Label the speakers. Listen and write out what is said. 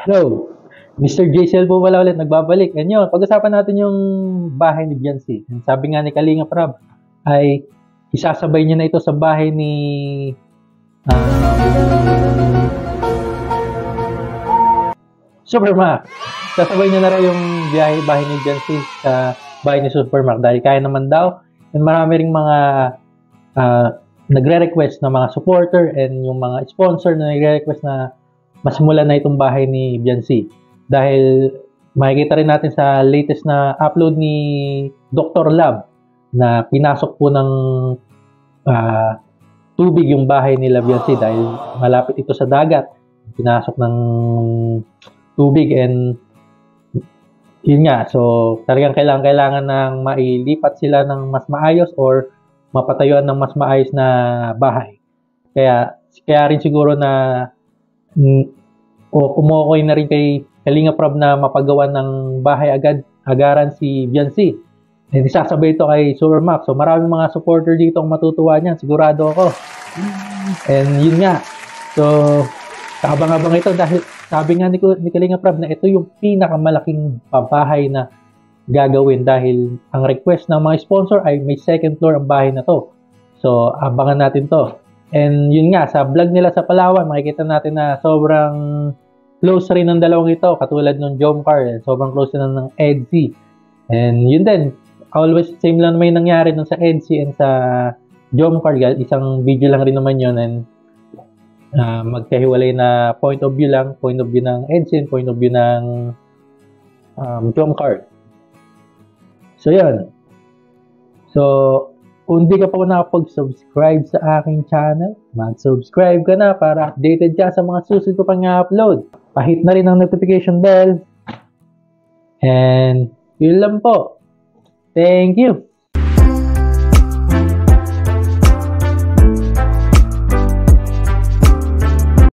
Speaker 1: Hello, Mr. JCL po pala ulit, nagbabalik. And yun, pag-usapan natin yung bahay ni Biancy. And sabi nga ni Kalinga Prab, ay isasabay niya na ito sa bahay ni um, Supermac. Sasabay niya na rin yung bahay ni Biancy sa bahay ni Supermac dahil kaya naman daw. And marami ring mga uh, nagre-request na mga supporter and yung mga sponsor na nagre-request na masimulan na itong bahay ni Biancy. Dahil makikita rin natin sa latest na upload ni Dr. Lab na pinasok po ng tubig yung bahay nila Biancy dahil malapit ito sa dagat. Pinasok ng tubig and yun nga, so talagang kailangan ng mailipat sila ng mas maayos or mapatayuan ng mas maayos na bahay. Kaya rin siguro na umuokoy na rin kay Kalinga Prab na mapagawa ng bahay agaran si Biancy. And isasabay ito kay Supermac. So maraming mga supporter dito ang matutuwa niyan, sigurado ako. And yun nga. So kaabang-abang ito dahil sabi nga ni Kalinga Prab na ito yung pinakamalaking bahay na gagawin dahil ang request ng mga sponsor ay may second floor ang bahay na to. So abangan natin to. And yun nga, sa vlog nila sa Palawan, makikita natin na sobrang close rin ng dalawang ito, katulad ng Jomcar. Sobrang close na ng EDC. And yun din, always same lang naman yung nangyari dun sa EDC and sa Jomcar. Isang video lang rin naman yun and magkahiwalay na point of view lang, point of view ng EDC and point of view ng Jomcar. So yun. So, kung hindi ka pa nakapag-subscribe sa aking channel, mag-subscribe ka na para updated ka sa mga susunod ko pang upload. Pahit na rin ang notification bell. And yun lang po. Thank you!